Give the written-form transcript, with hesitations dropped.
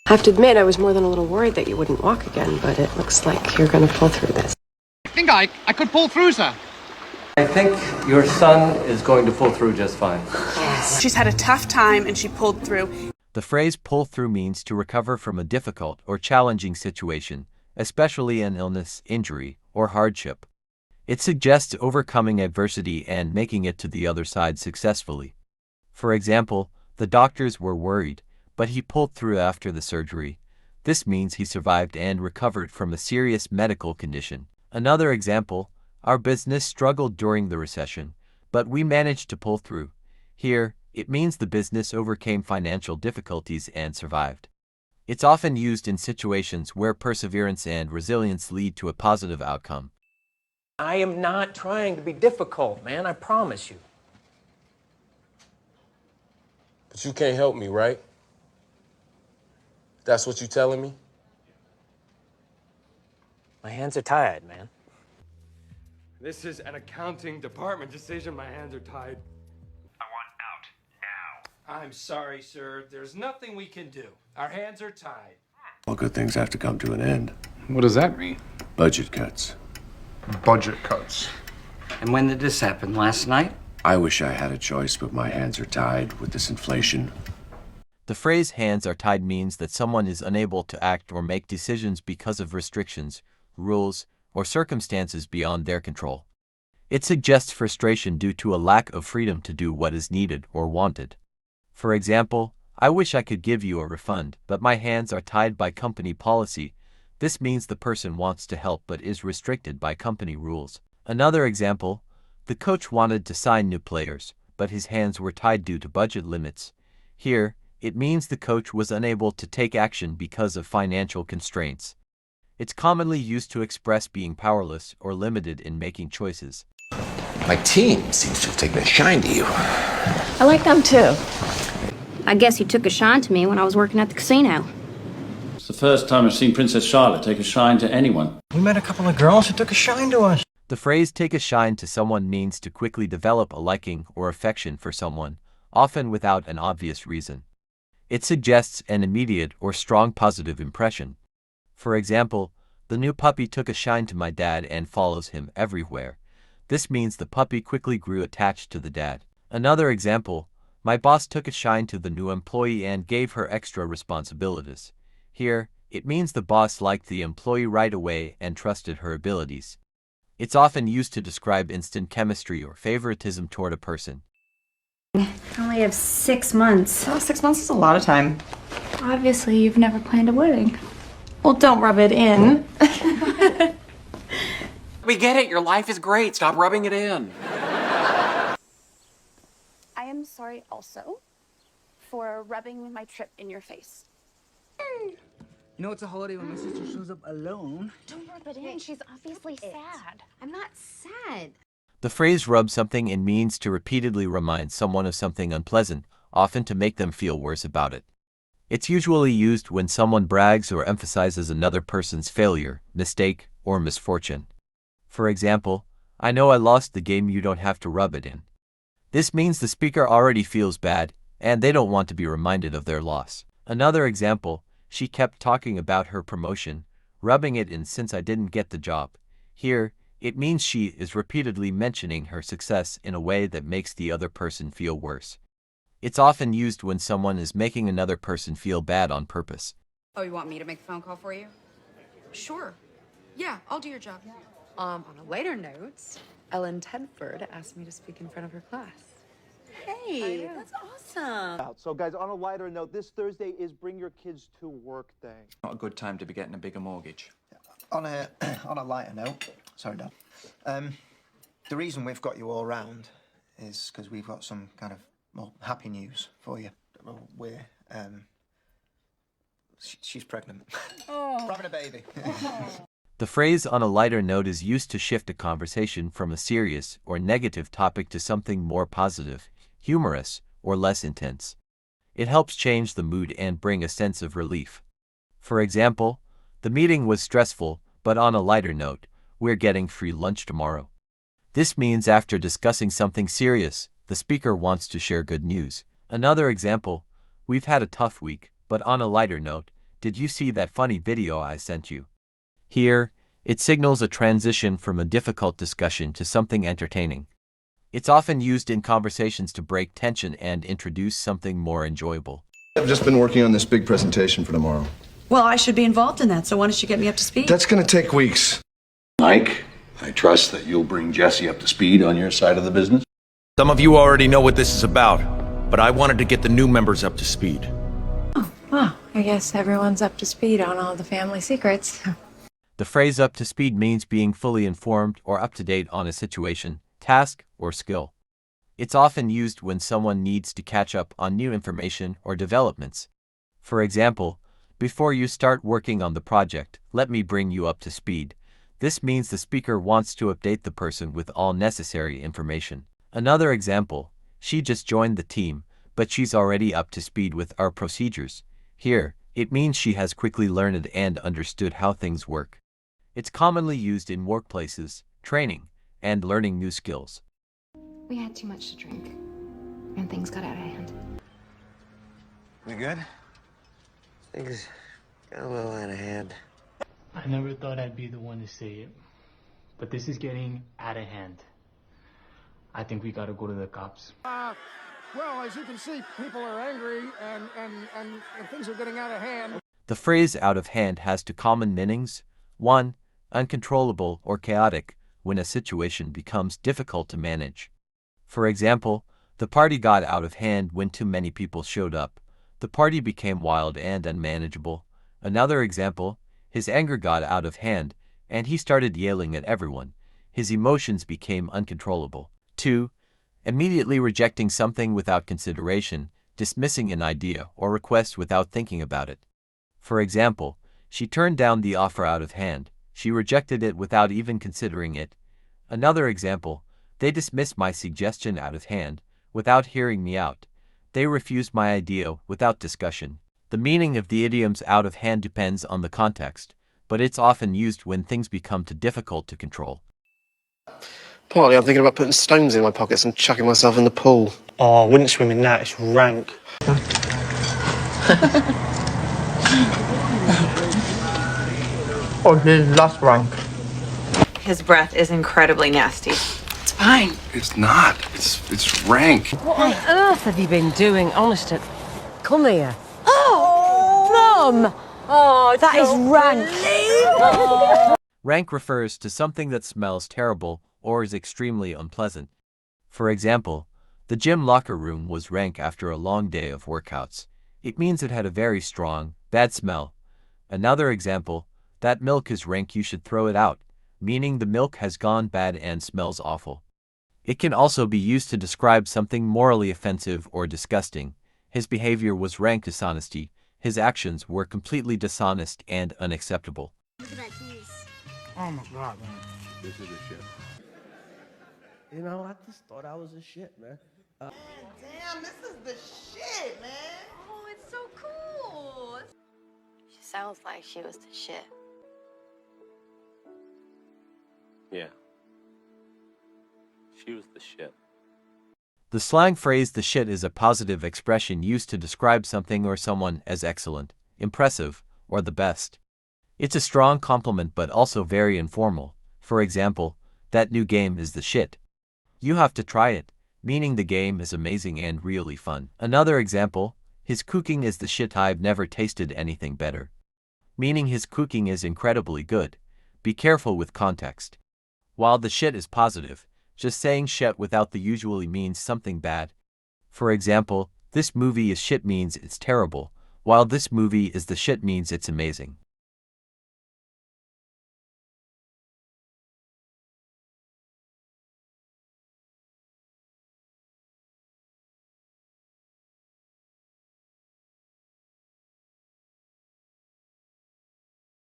I have to admit, I was more than a little worried that you wouldn't walk again, but it looks like you're going to pull through this. I think I could pull through, sir. I think your son is going to pull through just fine. Yes. She's had a tough time and she pulled through. The phrase pull through means to recover from a difficult or challenging situation, especially an illness, injury, or hardship. It suggests overcoming adversity and making it to the other side successfully. For example, the doctors were worried, but he pulled through after the surgery. This means he survived and recovered from a serious medical condition. Another example, our business struggled during the recession, but we managed to pull through. Here, it means the business overcame financial difficulties and survived. It's often used in situations where perseverance and resilience lead to a positive outcome. I am not trying to be difficult, man, I promise you. But you can't help me, right? That's what you telling me? My hands are tied, man. This is an accounting department decision. My hands are tied. I want out now. I'm sorry, sir. There's nothing we can do. Our hands are tied. All good things have to come to an end. What does that mean? Budget cuts. Budget cuts. And when did this happen? Last night? I wish I had a choice, but my hands are tied with this inflation. The phrase hands are tied means that someone is unable to act or make decisions because of restrictions, rules, or circumstances beyond their control. It suggests frustration due to a lack of freedom to do what is needed or wanted. For example, I wish I could give you a refund, but my hands are tied by company policy. This means the person wants to help but is restricted by company rules. Another example, the coach wanted to sign new players, but his hands were tied due to budget limits. Here, it means the coach was unable to take action because of financial constraints. It's commonly used to express being powerless or limited in making choices. My team seems to have taken a shine to you. I like them too. I guess he took a shine to me when I was working at the casino. It's the first time I've seen Princess Charlotte take a shine to anyone. We met a couple of girls who took a shine to us. The phrase take a shine to someone means to quickly develop a liking or affection for someone, often without an obvious reason. It suggests an immediate or strong positive impression. For example, the new puppy took a shine to my dad and follows him everywhere. This means the puppy quickly grew attached to the dad. Another example, my boss took a shine to the new employee and gave her extra responsibilities. Here, it means the boss liked the employee right away and trusted her abilities. It's often used to describe instant chemistry or favoritism toward a person. I only have 6 months. Oh, 6 months is a lot of time. Obviously, you've never planned a wedding. Well, don't rub it in. We get it. Your life is great. Stop rubbing it in. I am sorry also for rubbing my trip in your face. You know it's a holiday when my sister shows up alone. Don't rub it in. She's obviously sad. I'm not sad. The phrase rub something in means to repeatedly remind someone of something unpleasant, often to make them feel worse about it. It's usually used when someone brags or emphasizes another person's failure, mistake, or misfortune. For example, I know I lost the game, you don't have to rub it in. This means the speaker already feels bad, and they don't want to be reminded of their loss. Another example, she kept talking about her promotion, rubbing it in since I didn't get the job. Here, it means she is repeatedly mentioning her success in a way that makes the other person feel worse. It's often used when someone is making another person feel bad on purpose. Oh, you want me to make the phone call for you? Sure. Yeah, I'll do your job. On a lighter note, Ellen Tedford asked me to speak in front of her class. Hey, that's awesome. So guys, on a lighter note, this Thursday is Bring Your Kids to Work Day. Not a good time to be getting a bigger mortgage. On a lighter note, sorry, Dad. The reason we've got you all round is because we've got some kind of more happy news for you. We're she's pregnant. Oh. We're having a baby. The phrase on a lighter note is used to shift a conversation from a serious or negative topic to something more positive, humorous, or less intense. It helps change the mood and bring a sense of relief. For example, the meeting was stressful, but on a lighter note, we're getting free lunch tomorrow. This means after discussing something serious, the speaker wants to share good news. Another example, we've had a tough week, but on a lighter note, did you see that funny video I sent you? Here, it signals a transition from a difficult discussion to something entertaining. It's often used in conversations to break tension and introduce something more enjoyable. I've just been working on this big presentation for tomorrow. Well, I should be involved in that, so why don't you get me up to speed? That's going to take weeks. Mike, I trust that you'll bring Jesse up to speed on your side of the business. Some of you already know what this is about, but I wanted to get the new members up to speed. Oh, well, I guess everyone's up to speed on all the family secrets. The phrase up to speed means being fully informed or up to date on a situation, task, or skill. It's often used when someone needs to catch up on new information or developments. For example, before you start working on the project, let me bring you up to speed. This means the speaker wants to update the person with all necessary information. Another example, she just joined the team, but she's already up to speed with our procedures. Here, it means she has quickly learned and understood how things work. It's commonly used in workplaces, training, and learning new skills. We had too much to drink, and things got out of hand. We good? Things got a little out of hand. I never thought I'd be the one to say it, but this is getting out of hand. I think we gotta go to the cops. Well, as you can see, people are angry and things are getting out of hand. The phrase out of hand has two common meanings. 1. Uncontrollable or chaotic, when a situation becomes difficult to manage. For example, the party got out of hand when too many people showed up. The party became wild and unmanageable. Another example, his anger got out of hand, and he started yelling at everyone. His emotions became uncontrollable. 2. Immediately rejecting something without consideration, dismissing an idea or request without thinking about it. For example, she turned down the offer out of hand. She rejected it without even considering it. Another example, they dismissed my suggestion out of hand, without hearing me out. They refused my idea without discussion. The meaning of the idioms out of hand depends on the context, but it's often used when things become too difficult to control. Partly, I'm thinking about putting stones in my pockets and chucking myself in the pool. Oh, I wouldn't swim in that. It's rank. Oh, this is last rank. His breath is incredibly nasty. It's fine. It's not. It's rank. What on earth have you been doing, honest to... Come here. Oh, Mum! Oh, that is rank. Rank refers to something that smells terrible or is extremely unpleasant. For example, the gym locker room was rank after a long day of workouts. It means it had a very strong, bad smell. Another example, that milk is rank, you should throw it out, meaning the milk has gone bad and smells awful. It can also be used to describe something morally offensive or disgusting. His behavior was rank dishonesty. His actions were completely dishonest and unacceptable. Look at that cheese. Oh my God, man. This is the shit. You know, I just thought I was a shit, man. Damn, this is the shit, man. Oh, it's so cool. She sounds like she was the shit. Yeah. She was the shit. The slang phrase "the shit" is a positive expression used to describe something or someone as excellent, impressive, or the best. It's a strong compliment but also very informal. For example, that new game is the shit. You have to try it, meaning the game is amazing and really fun. Another example, his cooking is the shit, I've never tasted anything better. Meaning his cooking is incredibly good. Be careful with context. While the shit is positive, just saying shit without the usually means something bad. For example, this movie is shit means it's terrible, while this movie is the shit means it's amazing.